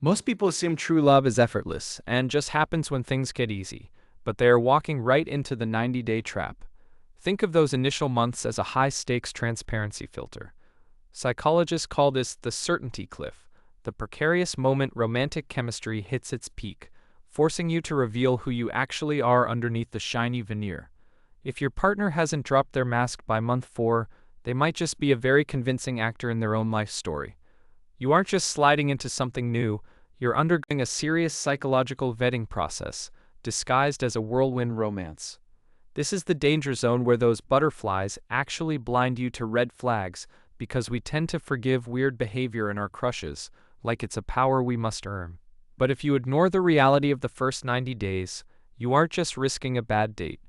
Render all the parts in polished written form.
Most people assume true love is effortless and just happens when things get easy, but they are walking right into the 90-day trap. Think of those initial months as a high-stakes transparency filter. Psychologists call this the certainty cliff, the precarious moment romantic chemistry hits its peak, forcing you to reveal who you actually are underneath the shiny veneer. If your partner hasn't dropped their mask by month 4, they might just be a very convincing actor in their own life story. You aren't just sliding into something new, you're undergoing a serious psychological vetting process, disguised as a whirlwind romance. This is the danger zone where those butterflies actually blind you to red flags because we tend to forgive weird behavior in our crushes, like it's a power we must earn. But if you ignore the reality of the first 90 days, you aren't just risking a bad date,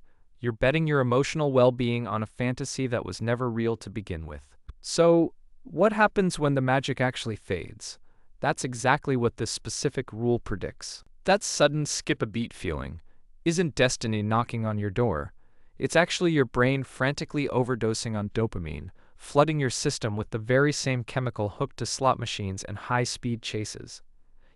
you're betting your emotional well-being on a fantasy that was never real to begin with. So, what happens when the magic actually fades? That's exactly what this specific rule predicts. That sudden skip-a-beat feeling isn't destiny knocking on your door. It's actually your brain frantically overdosing on dopamine, flooding your system with the very same chemical hooked to slot machines and high-speed chases.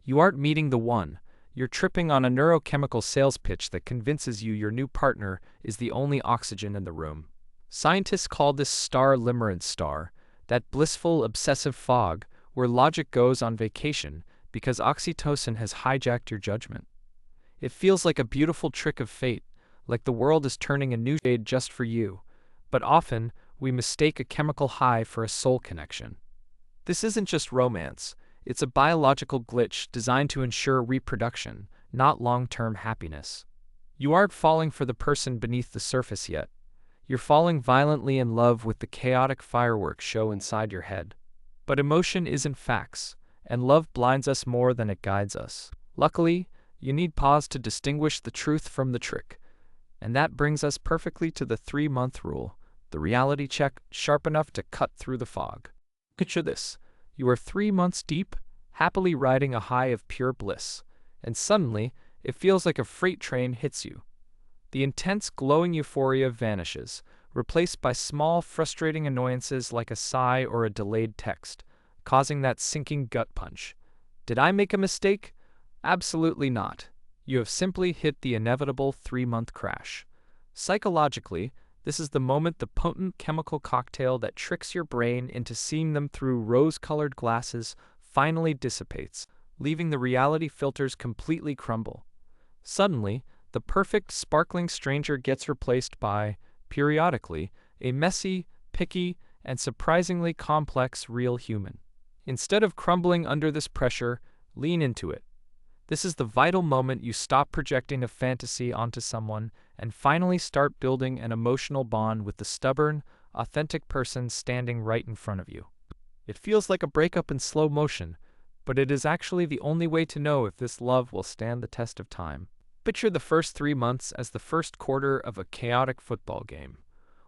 You aren't meeting the one. You're tripping on a neurochemical sales pitch that convinces you your new partner is the only oxygen in the room. Scientists call this star limerence star, that blissful, obsessive fog where logic goes on vacation because oxytocin has hijacked your judgment. It feels like a beautiful trick of fate, like the world is turning a new shade just for you, but often we mistake a chemical high for a soul connection. This isn't just romance, it's a biological glitch designed to ensure reproduction, not long-term happiness. You aren't falling for the person beneath the surface yet. You're falling violently in love with the chaotic fireworks show inside your head. But emotion isn't facts, and love blinds us more than it guides us. Luckily, you need pause to distinguish the truth from the trick. And that brings us perfectly to the 3-month rule, the reality check sharp enough to cut through the fog. Picture this. You are 3 months deep, happily riding a high of pure bliss, and suddenly, it feels like a freight train hits you. The intense glowing euphoria vanishes, replaced by small, frustrating annoyances like a sigh or a delayed text, causing that sinking gut punch. Did I make a mistake? Absolutely not. You have simply hit the inevitable 3-month crash. Psychologically, this is the moment the potent chemical cocktail that tricks your brain into seeing them through rose-colored glasses finally dissipates, leaving the reality filters completely crumble. Suddenly, the perfect sparkling stranger gets replaced by, periodically, a messy, picky, and surprisingly complex real human. Instead of crumbling under this pressure, lean into it. This is the vital moment you stop projecting a fantasy onto someone and finally start building an emotional bond with the stubborn, authentic person standing right in front of you. It feels like a breakup in slow motion, but it is actually the only way to know if this love will stand the test of time. Picture the first 3 months as the first quarter of a chaotic football game.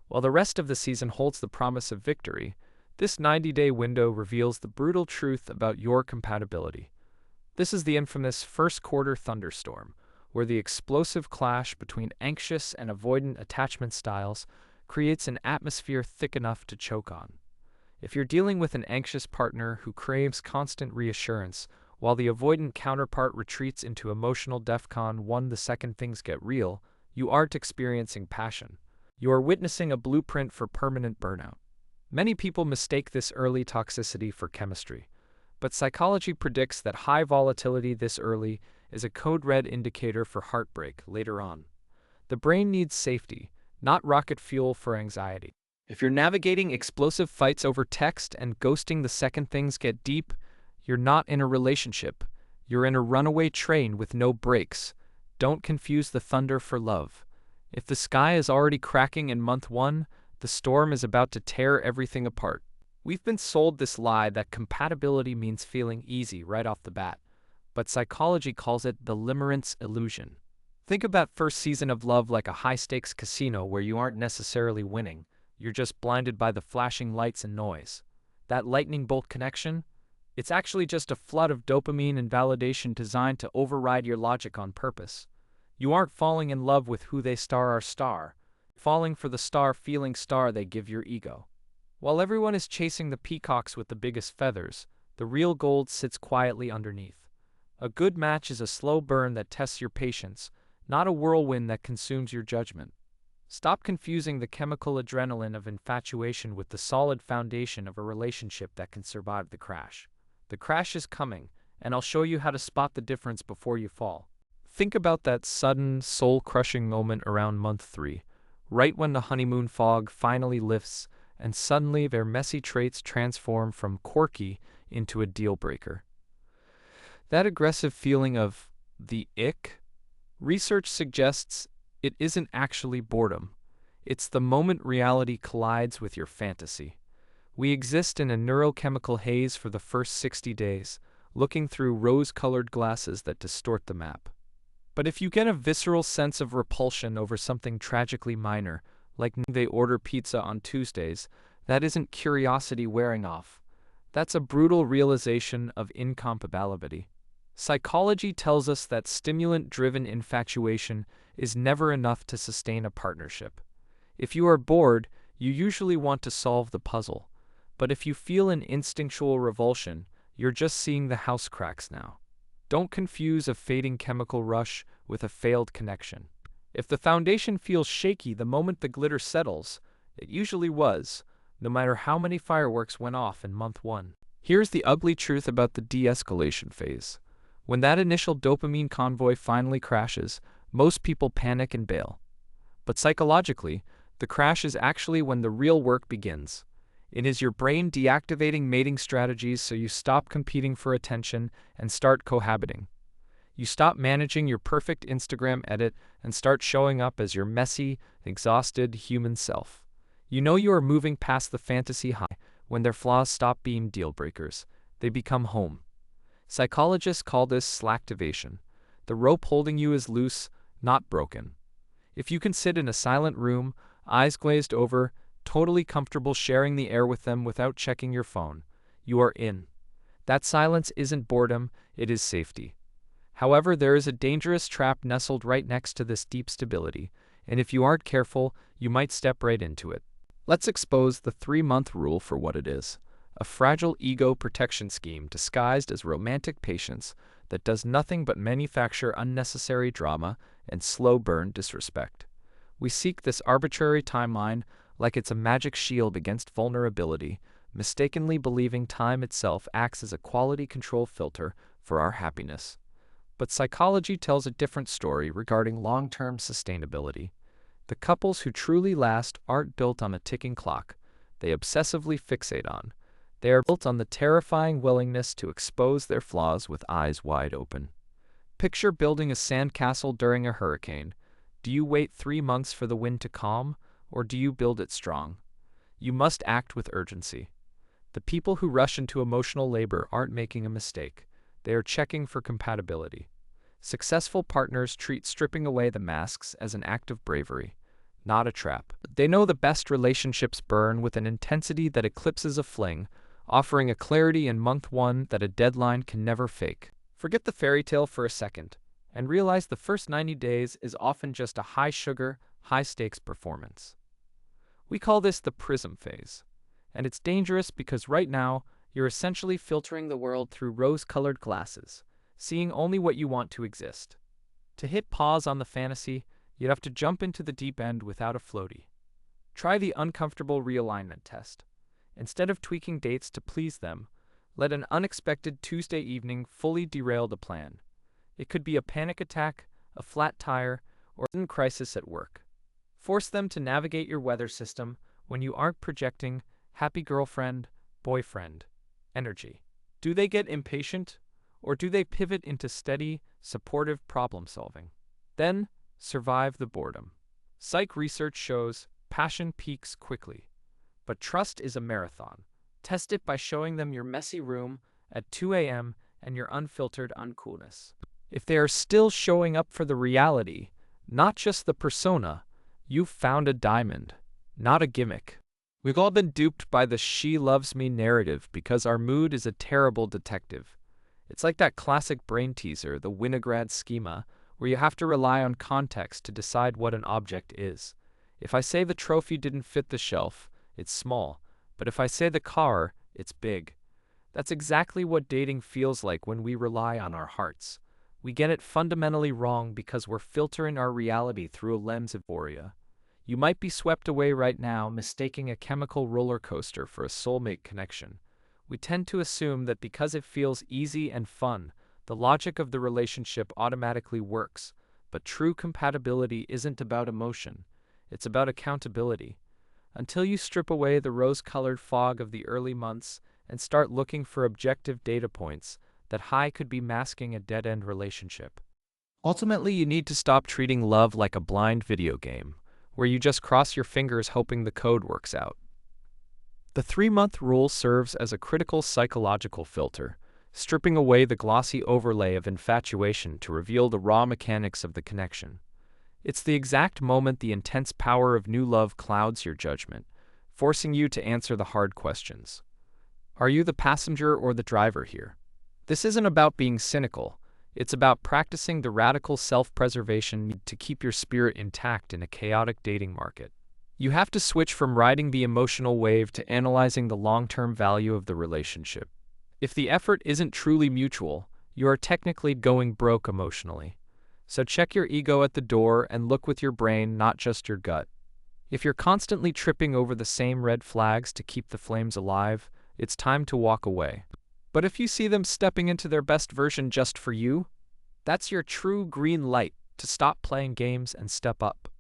While the rest of the season holds the promise of victory, this 90-day window reveals the brutal truth about your compatibility. This is the infamous first quarter thunderstorm, where the explosive clash between anxious and avoidant attachment styles creates an atmosphere thick enough to choke on. If you're dealing with an anxious partner who craves constant reassurance, while the avoidant counterpart retreats into emotional DEFCON 1 the second things get real, you aren't experiencing passion. You are witnessing a blueprint for permanent burnout. Many people mistake this early toxicity for chemistry, but psychology predicts that high volatility this early is a code red indicator for heartbreak later on. The brain needs safety, not rocket fuel for anxiety. If you're navigating explosive fights over text and ghosting the second things get deep, you're not in a relationship. You're in a runaway train with no brakes. Don't confuse the thunder for love. If the sky is already cracking in month 1, the storm is about to tear everything apart. We've been sold this lie that compatibility means feeling easy right off the bat, but psychology calls it the limerence illusion. Think of that first season of love like a high-stakes casino where you aren't necessarily winning. You're just blinded by the flashing lights and noise. That lightning bolt connection? It's actually just a flood of dopamine and validation designed to override your logic on purpose. You aren't falling in love with who they are star, falling for the star-feeling star they give your ego. While everyone is chasing the peacocks with the biggest feathers, the real gold sits quietly underneath. A good match is a slow burn that tests your patience, not a whirlwind that consumes your judgment. Stop confusing the chemical adrenaline of infatuation with the solid foundation of a relationship that can survive the crash. The crash is coming, and I'll show you how to spot the difference before you fall. Think about that sudden, soul-crushing moment around month 3, right when the honeymoon fog finally lifts, and suddenly their messy traits transform from quirky into a deal-breaker. That aggressive feeling of the ick? Research suggests it isn't actually boredom. It's the moment reality collides with your fantasy. We exist in a neurochemical haze for the first 60 days, looking through rose-colored glasses that distort the map. But if you get a visceral sense of repulsion over something tragically minor, like they order pizza on Tuesdays, that isn't curiosity wearing off. That's a brutal realization of incompatibility. Psychology tells us that stimulant-driven infatuation is never enough to sustain a partnership. If you are bored, you usually want to solve the puzzle. But if you feel an instinctual revulsion, you're just seeing the house cracks now. Don't confuse a fading chemical rush with a failed connection. If the foundation feels shaky the moment the glitter settles, it usually was, no matter how many fireworks went off in month 1. Here's the ugly truth about the de-escalation phase. When that initial dopamine convoy finally crashes, most people panic and bail. But psychologically, the crash is actually when the real work begins. It is your brain deactivating mating strategies so you stop competing for attention and start cohabiting. You stop managing your perfect Instagram edit and start showing up as your messy, exhausted human self. You know you are moving past the fantasy high when their flaws stop being deal breakers. They become home. Psychologists call this slacktivation. The rope holding you is loose, not broken. If you can sit in a silent room, eyes glazed over, totally comfortable sharing the air with them without checking your phone, you are in. That silence isn't boredom, it is safety. However, there is a dangerous trap nestled right next to this deep stability, and if you aren't careful, you might step right into it. Let's expose the 3-month rule for what it is. A fragile ego protection scheme disguised as romantic patience that does nothing but manufacture unnecessary drama and slow-burn disrespect. We seek this arbitrary timeline like it's a magic shield against vulnerability, mistakenly believing time itself acts as a quality control filter for our happiness. But psychology tells a different story regarding long-term sustainability. The couples who truly last aren't built on a ticking clock they obsessively fixate on. They are built on the terrifying willingness to expose their flaws with eyes wide open. Picture building a sandcastle during a hurricane. Do you wait 3 months for the wind to calm, or do you build it strong? You must act with urgency. The people who rush into emotional labor aren't making a mistake. They are checking for compatibility. Successful partners treat stripping away the masks as an act of bravery, not a trap. They know the best relationships burn with an intensity that eclipses a fling, offering a clarity in month 1 that a deadline can never fake. Forget the fairy tale for a second, and realize the first 90 days is often just a high-sugar, high-stakes performance. We call this the prism phase, and it's dangerous because right now, you're essentially filtering the world through rose-colored glasses, seeing only what you want to exist. To hit pause on the fantasy, you'd have to jump into the deep end without a floaty. Try the uncomfortable realignment test. Instead of tweaking dates to please them, let an unexpected Tuesday evening fully derail the plan. It could be a panic attack, a flat tire, or a crisis at work. Force them to navigate your weather system when you aren't projecting happy girlfriend, boyfriend energy. Do they get impatient, or do they pivot into steady, supportive problem solving? Then, survive the boredom. Psych research shows passion peaks quickly, but trust is a marathon. Test it by showing them your messy room at 2 a.m. and your unfiltered uncoolness. If they are still showing up for the reality, not just the persona, you've found a diamond, not a gimmick. We've all been duped by the "she loves me" narrative because our mood is a terrible detective. It's like that classic brain teaser, the Winograd schema, where you have to rely on context to decide what an object is. If I say the trophy didn't fit the shelf, it's small, but if I say the car, it's big. That's exactly what dating feels like when we rely on our hearts. We get it fundamentally wrong because we're filtering our reality through a lens of euphoria. You might be swept away right now, mistaking a chemical roller coaster for a soulmate connection. We tend to assume that because it feels easy and fun, the logic of the relationship automatically works. But true compatibility isn't about emotion, it's about accountability. Until you strip away the rose-colored fog of the early months and start looking for objective data points, that high could be masking a dead-end relationship. Ultimately, you need to stop treating love like a blind video game, where you just cross your fingers hoping the code works out. The 3-month rule serves as a critical psychological filter, stripping away the glossy overlay of infatuation to reveal the raw mechanics of the connection. It's the exact moment the intense power of new love clouds your judgment, forcing you to answer the hard questions. Are you the passenger or the driver here? This isn't about being cynical. It's about practicing the radical self-preservation to keep your spirit intact in a chaotic dating market. You have to switch from riding the emotional wave to analyzing the long-term value of the relationship. If the effort isn't truly mutual, you are technically going broke emotionally. So check your ego at the door and look with your brain, not just your gut. If you're constantly tripping over the same red flags to keep the flames alive, it's time to walk away. But if you see them stepping into their best version just for you, that's your true green light to stop playing games and step up.